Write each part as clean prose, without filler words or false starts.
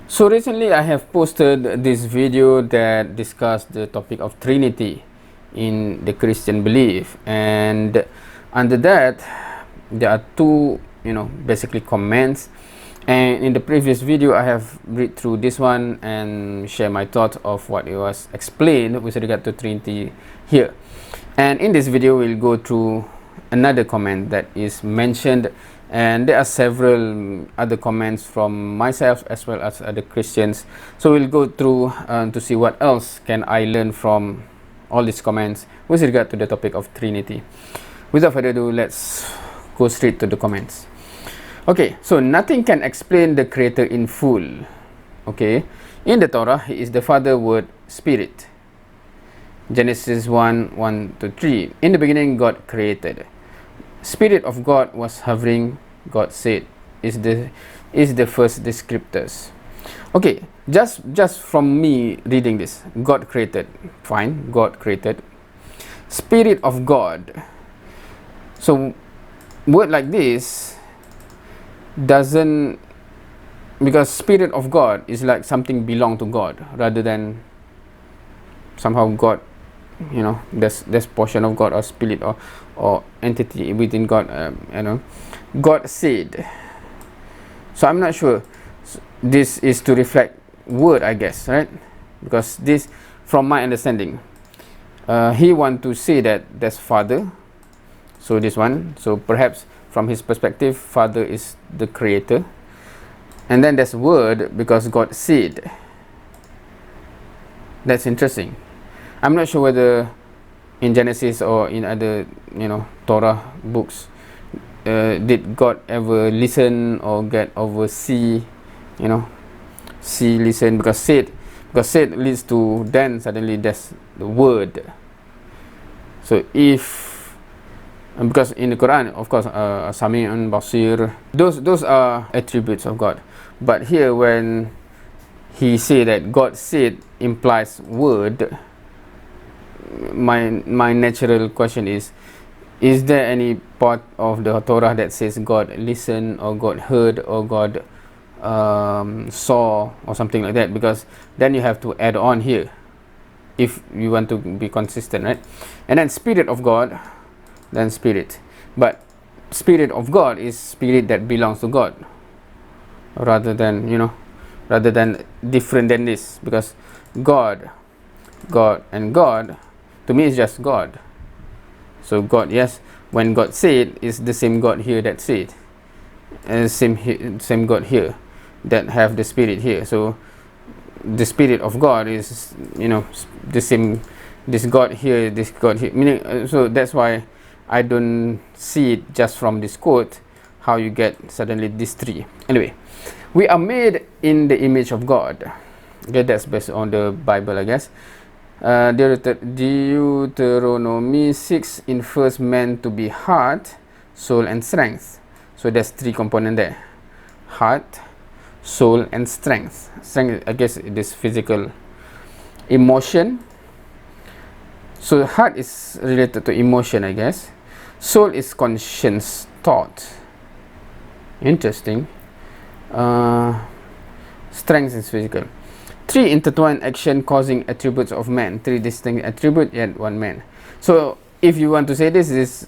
So recently I have posted this video that discussed the topic of Trinity in the Christian belief, and under that there are two basically comments. And in the previous video I have read through this one and share my thoughts of what it was explained with regard to Trinity here. And in this video we'll go through another comment that is mentioned, and there are several other comments from myself as well as other Christians. So we'll go through to see what else can I learn from all these comments with regard to the topic of Trinity. Without further ado, let's go straight to the comments. Okay, so nothing can explain the Creator in full. Okay, in the Torah, He is the Father, Word, Spirit. Genesis 1:1-3. In the beginning, God created. Spirit of God was hovering. God said is the first descriptors. Okay, just from me reading this, God created. Fine, God created. Spirit of God. So word like this doesn't, because Spirit of God is like something belong to God rather than somehow God, there's portion of God or spirit or entity within God. God said. So I'm not sure. This is to reflect word, I guess, right? Because this, from my understanding, he want to say that there's Father. So this one. So perhaps from his perspective, Father is the Creator, and then there's word because God said. That's interesting. I'm not sure whether in Genesis or in other, Torah books, did God ever listen or get over see, see, listen, because said leads to, then suddenly there's the word. So if, because in the Quran, of course, Sami'un, Basir, those are attributes of God. But here when he say that God said implies word, my natural question is there any part of the Torah that says God listened or God heard or God saw or something like that? Because then you have to add on here if you want to be consistent, right? And then Spirit of God, then Spirit. But Spirit of God is spirit that belongs to God rather than different than this, because God and God to me is just God. So God, yes, when God said, is the same God here that said, and same God here that have the Spirit here. So the Spirit of God is the same, this God here, meaning, so that's why I don't see it just from this quote how you get suddenly these three. Anyway, we are made in the image of God. Okay, that's based on the Bible, I guess. Deuteronomy 6 infers man to be heart, soul and strength. So there's three components there: heart, soul and strength. Strength, I guess, it is physical. Emotion. So heart is related to emotion, I guess. Soul is conscience, thought. Interesting. Strength is physical. Three intertwined action causing attributes of man. Three distinct attributes, yet one man. So if you want to say this is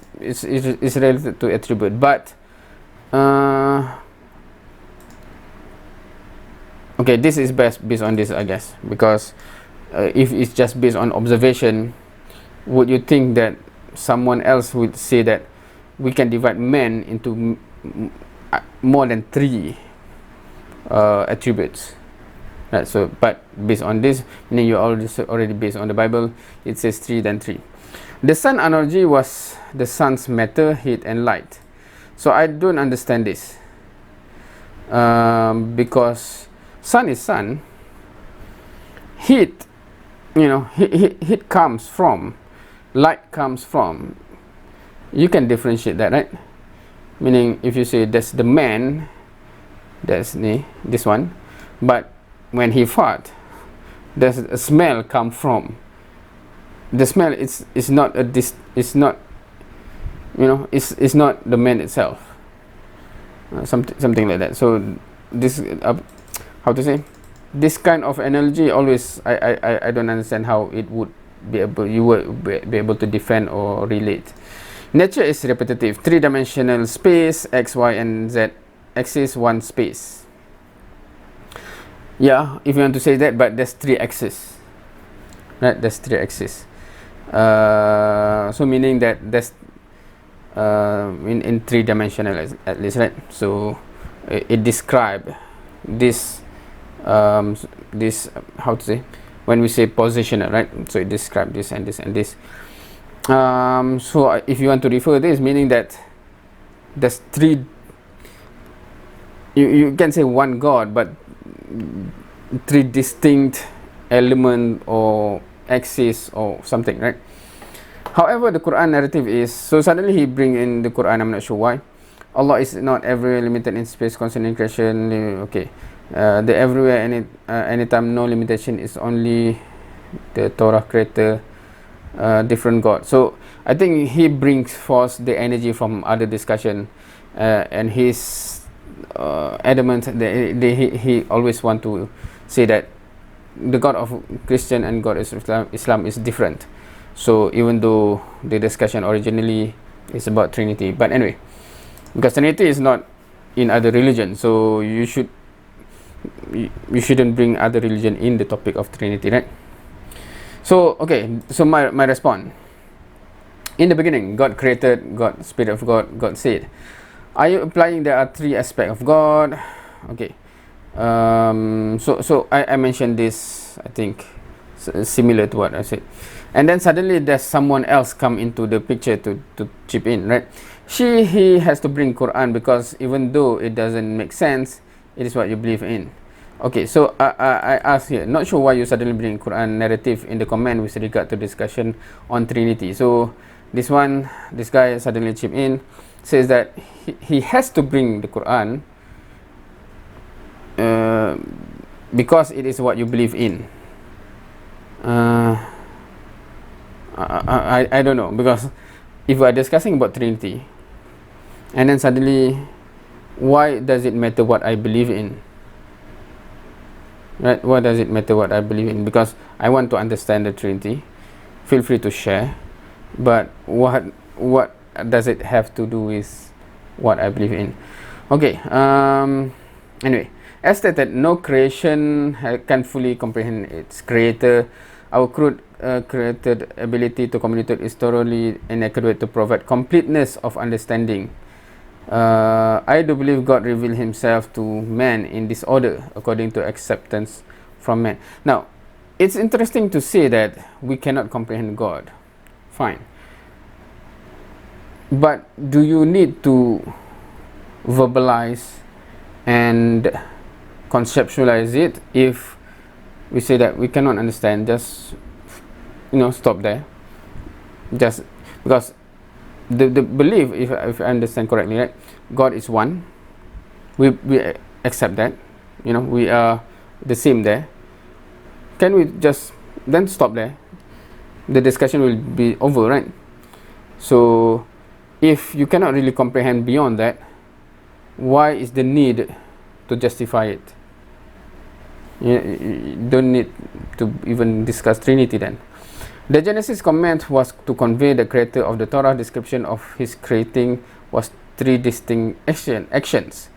related to attribute, but okay, this is based on this, I guess, because if it's just based on observation, would you think that someone else would say that we can divide man into more than three attributes? Right, so but based on this, meaning you already based on the Bible, it says 3 then 3. The sun analogy was the sun's matter, heat and light. So I don't understand this, because sun is sun, heat, heat comes from, light comes from. You can differentiate that, right? Meaning if you say that's the man, that's this one, but when he fart, there's a smell come from. The smell is not it's not the man itself. Something like that. So this how to say, this kind of analogy always I don't understand how it would be able, you would be able to defend or relate. Nature is repetitive, three-dimensional space, x, y, and z axis, one space. Yeah, if you want to say that, but there's three axes, right? There's three axes. So meaning that there's in three-dimensional at least, right? So it describe this this how to say, when we say positional, right? So it describe this and this and this. So if you want to refer this, meaning that there's three, you can say one God, but three distinct element or axis or something, right? However, the Quran narrative is, so suddenly he bring in the Quran, I'm not sure why. Allah is not everywhere, limited in space concerning creation. Okay, the everywhere, anytime, no limitation is only the Torah creator, different God. So I think he brings forth the energy from other discussion, and his adamant that he always want to say that the God of Christian and God of Islam is different. So even though the discussion originally is about Trinity, but anyway, because Trinity is not in other religion, so you shouldn't bring other religion in the topic of Trinity, right? So okay, so my response. In the beginning, God created, God, Spirit of God, God said. Are you implying there are three aspects of God? Okay. So I mentioned this, I think, similar to what I said. And then suddenly there's someone else come into the picture to chip in, right? He has to bring Quran, because even though it doesn't make sense, it is what you believe in. Okay, so I ask here, not sure why you suddenly bring Quran narrative in the comment with regard to discussion on Trinity. So this guy suddenly chip in, says that he has to bring the Quran because it is what you believe in. I don't know, because if we are discussing about Trinity, and then suddenly, why does it matter what I believe in? Right? Why does it matter what I believe in? Because I want to understand the Trinity. Feel free to share, but what does it have to do with what I believe in? Okay. Anyway, as stated, no creation can fully comprehend its creator. Our crude created ability to communicate is thoroughly inadequate to provide completeness of understanding. I do believe God revealed himself to man in this order according to acceptance from man. Now, it's interesting to say that we cannot comprehend God. Fine. But do you need to verbalize and conceptualize it? If we say that we cannot understand, just stop there. Just because the belief, if I understand correctly, right, God is one. We accept that. We are the same there. Can we just then stop there? The discussion will be over, right? So if you cannot really comprehend beyond that, why is the need to justify it? You don't need to even discuss Trinity then. The Genesis comment was to convey the creator of the Torah description of his creating was three distinct actions.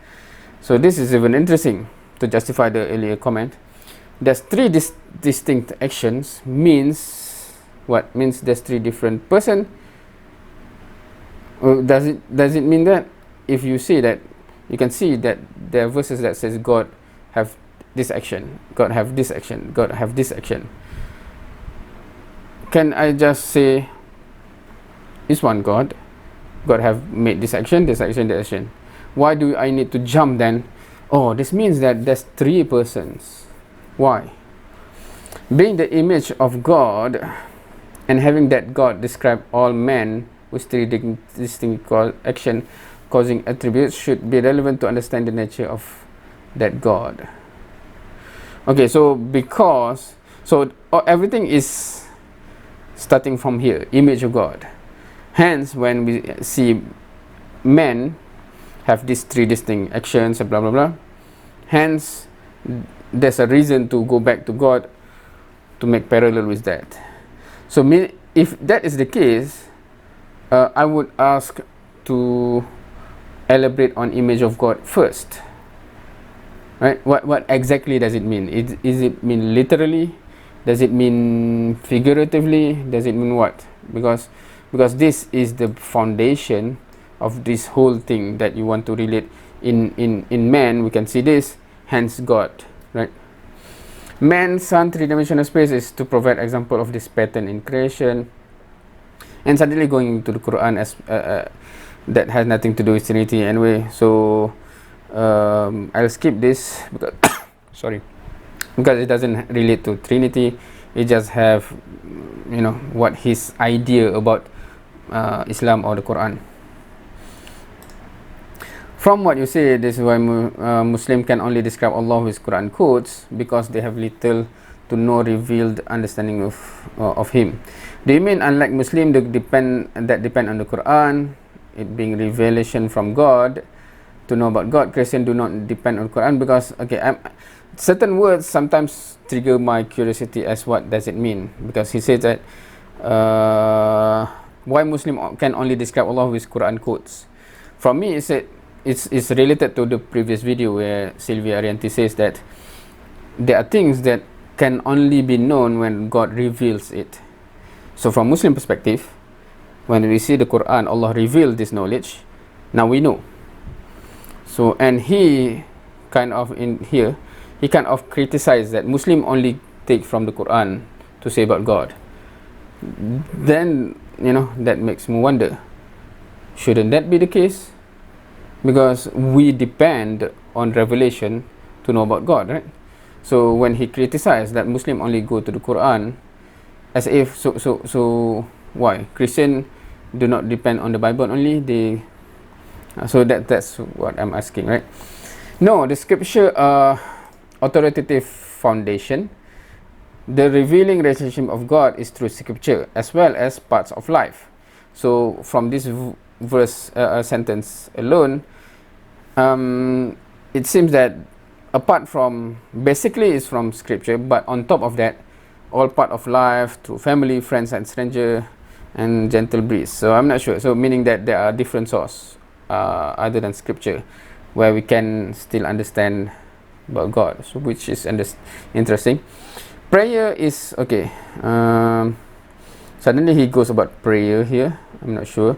So this is even interesting to justify the earlier comment. There's three distinct actions means what? Means there's three different person. Does it mean that if you see that, you can see that there are verses that says God have this action, God have this action, God have this action. Can I just say is one God? God have made this action, this action, this action. Why do I need to jump then? Oh, this means that there's three persons. Why? Being the image of God and having that God describe all men with three distinct action causing attributes should be relevant to understand the nature of that God. Okay, so everything is starting from here, image of God. Hence, when we see men have these three distinct actions, blah blah blah, hence there's a reason to go back to God to make parallel with that. So if that is the case, I would ask to elaborate on image of God first. Right? What exactly does it mean? Is it mean literally? Does it mean figuratively? Does it mean what? Because this is the foundation of this whole thing that you want to relate. In man, we can see this, hence God, right? Man, sun, three-dimensional space is to provide example of this pattern in creation. And suddenly going into the Quran as that has nothing to do with Trinity anyway. So I'll skip this because sorry, because it doesn't relate to Trinity. It just have, you know, what his idea about Islam or the Quran. From what you say, this is why Muslim can only describe Allah with Quran quotes, because they have little to no revealed understanding of Him. Do you mean unlike Muslim that depend on the Quran, it being revelation from God, to know about God, Christian do not depend on Quran? Because certain words sometimes trigger my curiosity as what does it mean, because he says that why Muslim can only describe Allah with Quran quotes. From me, it's related to the previous video where Sylvia Arianti says that there are things that can only be known when God reveals it. So from Muslim perspective, when we see the Quran, Allah revealed this knowledge, now we know. So, and he kind of criticized that Muslim only take from the Quran to say about God. Then, you know, that makes me wonder, shouldn't that be the case? Because we depend on revelation to know about God, right? So when he criticized that Muslim only go to the Quran, as if so why Christian do not depend on the Bible only? So that's what I'm asking, right? No, the scripture authoritative foundation. The revealing relationship of God is through scripture as well as parts of life. So from this verse sentence alone, it seems that apart from, basically is from scripture, but on top of that, all part of life through family, friends and stranger, and gentle breeze. So I'm not sure. So meaning that there are different sources other than scripture where we can still understand about God. So which is interesting. Prayer is okay. Suddenly he goes about prayer here. I'm not sure.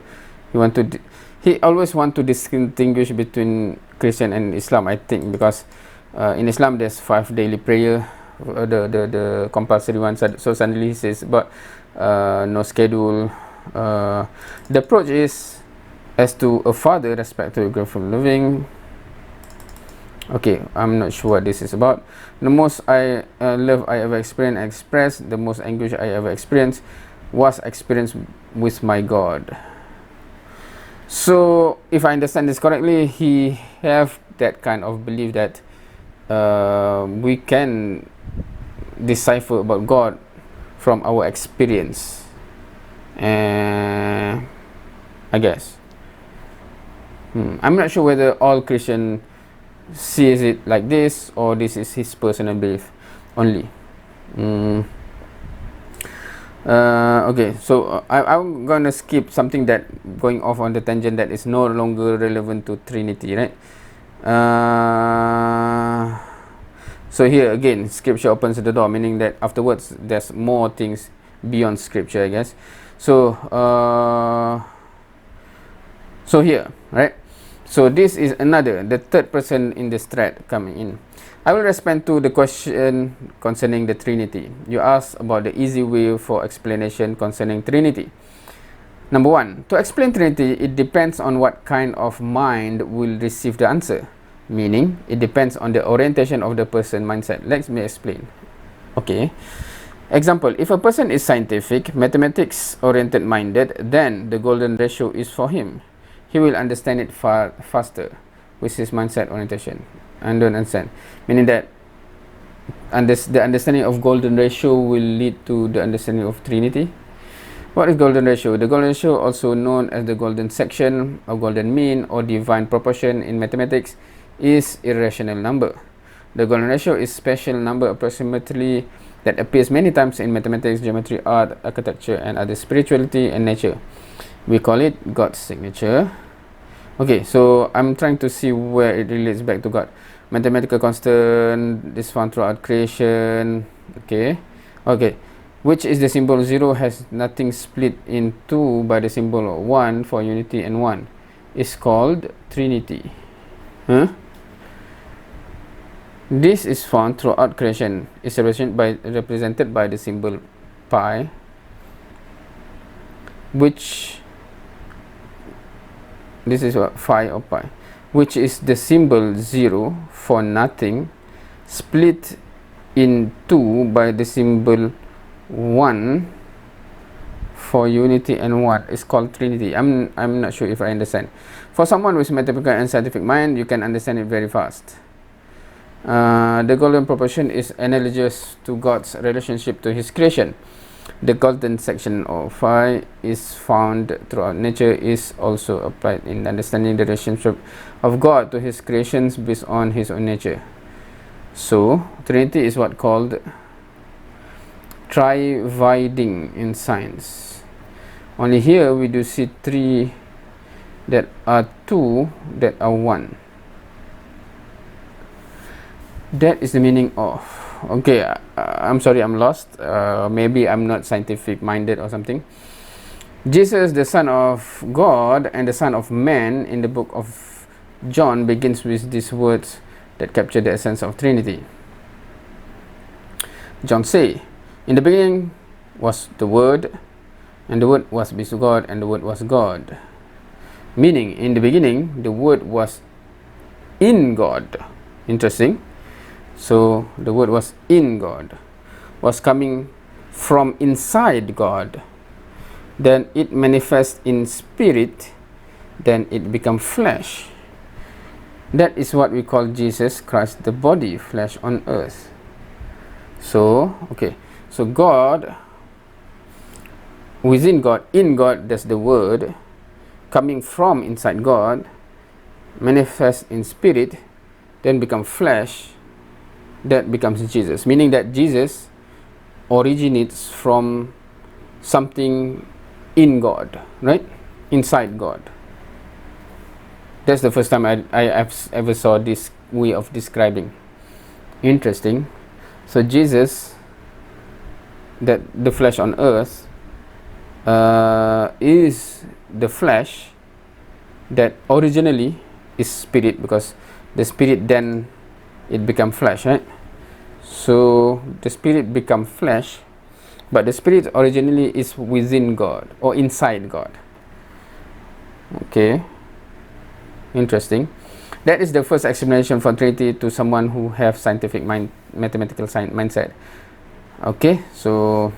He always want to distinguish between Christian and Islam, I think, because in Islam there's 5 daily prayer, the compulsory one. So suddenly he says but no schedule. The approach is as to a father respect to a from living. Okay, I'm not sure what this is about. The most love I ever experienced and expressed, the most anguish I ever experienced was experienced with my God. So if I understand this correctly, he have that kind of belief that we can decipher about God from our experience, I guess. I'm not sure whether all Christian sees it like this or this is his personal belief only. Okay, so I'm gonna skip something that going off on the tangent that is no longer relevant to Trinity, right? So here again, scripture opens the door, meaning that afterwards there's more things beyond scripture, I guess. So so here, right? So this is the third person in this thread coming in. I will respond to the question concerning the Trinity. You asked about the easy way for explanation concerning Trinity. Number 1, to explain Trinity, it depends on what kind of mind will receive the answer. Meaning, it depends on the orientation of the person mindset. Let me explain. Okay. Example, if a person is scientific, mathematics oriented minded, then the golden ratio is for him. He will understand it far faster with his mindset orientation. And don't understand, meaning that the understanding of golden ratio will lead to the understanding of Trinity. What is golden ratio? The golden ratio, also known as the golden section or golden mean or divine proportion in mathematics, is irrational number. The golden ratio is special number approximately that appears many times in mathematics, geometry, art, architecture, and other spirituality and nature. We call it God's signature. Okay, so I'm trying to see where it relates back to God. Mathematical constant is found throughout creation. Okay, which is the symbol 0 has nothing split in 2 by the symbol 1 for unity and 1 is called Trinity. This is found throughout creation. Is represented by the symbol pi, which this is what phi or pi, which is the symbol 0 for nothing split in 2 by the symbol 1 for unity and 1 is called Trinity. I'm not sure if I understand. For someone with mathematical and scientific mind, you can understand it very fast. The golden proportion is analogous to God's relationship to his creation. The golden section of phi is found throughout nature is also applied in understanding the relationship of God to his creations based on his own nature. So Trinity is what called trividing in science. Only here we do see 3 that are 2 that are 1. That is the meaning of. Okay, I'm sorry, I'm lost. Maybe I'm not scientific minded or something. Jesus, the Son of God and the Son of Man in the book of John begins with these words that capture the essence of Trinity. John say, in the beginning was the Word, and the Word was with God, and the Word was God. Meaning, in the beginning, the Word was in God. Interesting. So the Word was in God, was coming from inside God. Then it manifests in spirit, then it becomes flesh. That is what we call Jesus Christ, the body, flesh on earth. So, okay, so God, within God, in God, that's the Word, coming from inside God, manifest in spirit, then become flesh, that becomes Jesus. Meaning that Jesus originates from something in God, right? Inside God. That's the first time I ever saw this way of describing. Interesting. So Jesus, that the flesh on earth, is the flesh that originally is spirit, because the spirit then it become flesh, right? So the spirit become flesh, but the spirit originally is within God or inside God. Okay, interesting. That is the first explanation for Trinity to someone who have scientific mind, mathematical mindset. Okay, so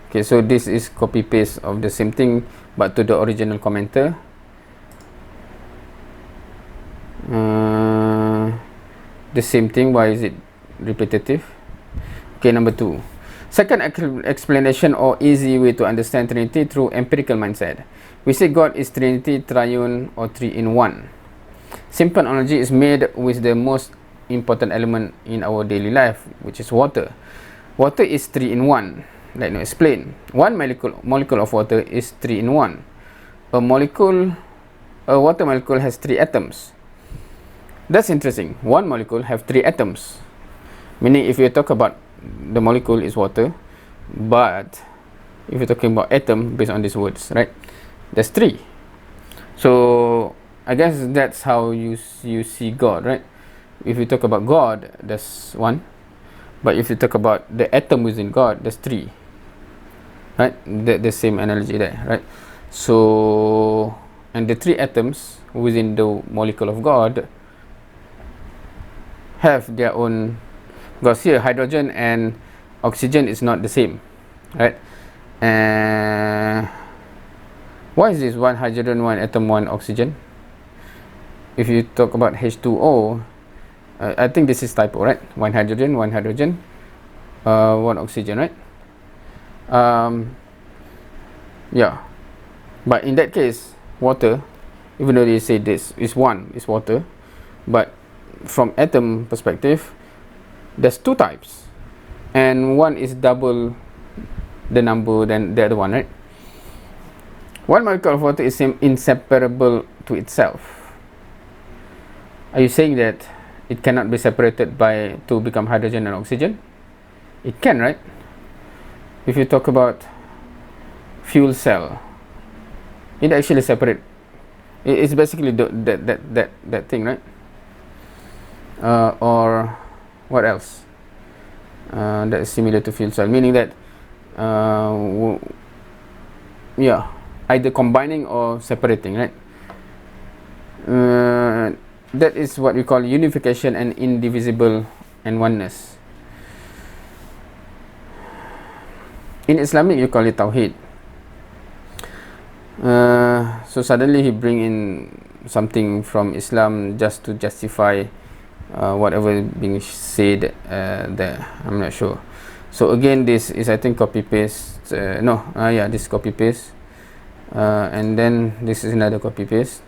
okay, so this is copy paste of the same thing but to the original commenter. The same thing. Why is it repetitive? Okay, number 2. Second explanation or easy way to understand Trinity through empirical mindset. We say God is Trinity, triune, or 3 in 1. Simple analogy is made with the most important element in our daily life, which is water. Water is 3 in 1. Let me explain. One molecule of water is 3 in 1. A water molecule has 3 atoms. That's interesting. One molecule have 3 atoms. Meaning if you talk about the molecule is water, but if you're talking about atom based on these words, right? There's 3. So I guess that's how you see God, right? If you talk about God, there's 1. But if you talk about the atom within God, there's 3. Right? The same analogy there, right? So, and the 3 atoms within the molecule of God have their own, because here hydrogen and oxygen is not the same, right? Why is this 1 hydrogen, 1 atom, 1 oxygen? If you talk about H2O, I think this is typo, right? 1 hydrogen, 1 hydrogen, 1 oxygen, right? Yeah, but in that case, water even though they say this is one is water, but from atom perspective, there's two types, and one is double the number than the other one, right? One molecule of water is inseparable to itself. Are you saying that it cannot be separated by to become hydrogen and oxygen? It can, right? If you talk about fuel cell, it actually separate. It's basically that thing, right? Or what else? That is similar to fuel cell, meaning that yeah, either combining or separating, right? That is what we call unification and indivisible and oneness. In Islamic, you call it Tawheed. So suddenly he bring in something from Islam just to justify whatever being said there. I'm not sure. So again, this is, I think, copy paste. Yeah, this copy paste, and then this is another copy paste.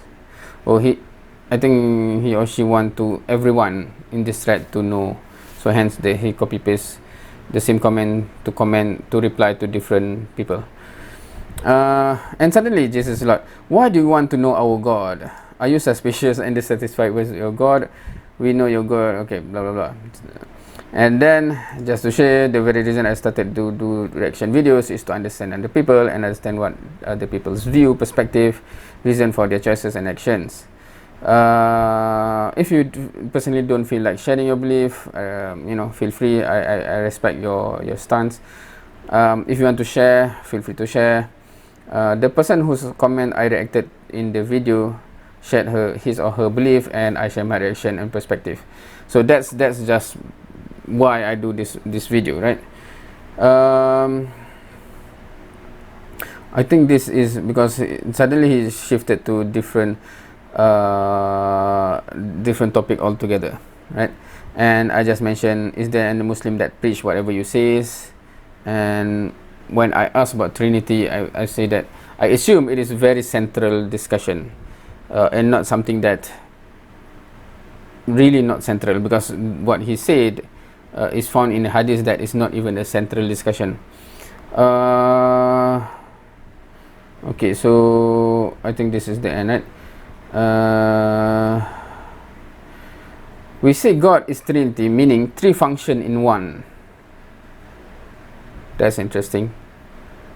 I think he or she want to everyone in this thread to know. So hence he copy paste the same comment to reply to different people. And suddenly Jesus is like, why do you want to know our God? Are you suspicious and dissatisfied with your God? We know your God. Okay, blah blah blah. And then just to share, the very reason I started to do reaction videos is to understand other people and understand what other people's view, perspective, reason for their choices and actions. If you personally don't feel like sharing your belief, feel free. I respect your stance. If you want to share, feel free to share. The person whose comment I reacted in the video shared his or her belief, and I share my reaction and perspective. So that's just why I do this video, right? I think this is because suddenly he shifted to different topic altogether, right? And I just mentioned, is there any Muslim that preach whatever you says? And when I ask about Trinity, I say that I assume it is a very central discussion, and not something that really not central, because what he said is found in a hadith that is not even a central discussion. Okay, so I think this is the end, right? We say God is Trinity, meaning three function in one. That's interesting.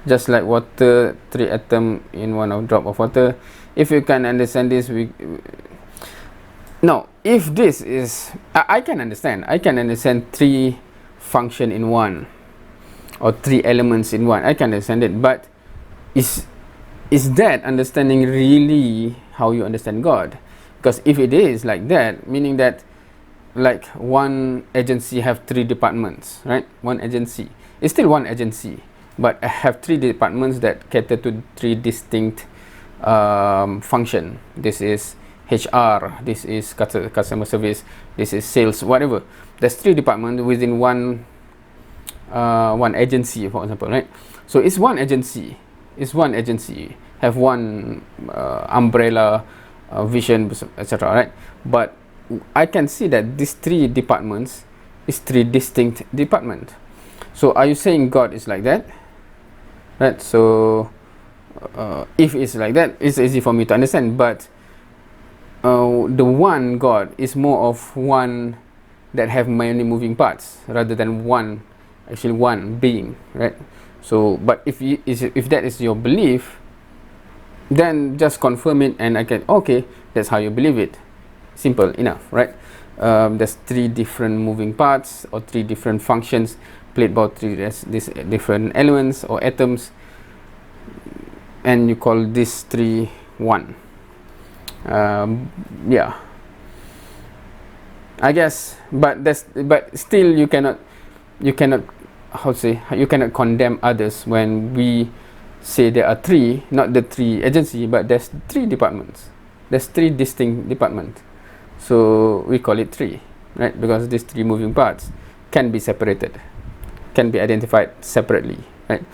Just like water, three atom in one drop of water. If you can understand this, now if this is, I can understand three function in one, or three elements in one. I can understand it, but is that understanding really how you understand God? Because if it is like that, meaning that like one agency have three departments, right? One agency, it's still one agency, but I have three departments that cater to three distinct function. This is HR, this is customer service, this is sales, whatever. There's three departments within one agency, for example, right? So it's one agency, have one umbrella, vision, etc., right? But I can see that these three departments is three distinct departments. So are you saying God is like that? Right? So if it's like that, it's easy for me to understand. But the one God is more of one that have many moving parts rather than one being, right? So, but if that is your belief, then just confirm it, and I can, okay, that's how you believe it. Simple enough, right? There's three different moving parts or three different functions played by these different elements or atoms, and you call these three one. Yeah, I guess, but still you cannot condemn others when we say there are three, not the three agency, but there's three departments, there's three distinct departments, so we call it three, right? Because these three moving parts can be separated, can be identified separately, right?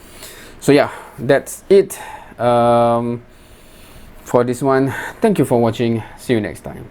So yeah, that's it for this one. Thank you for watching. See you next time.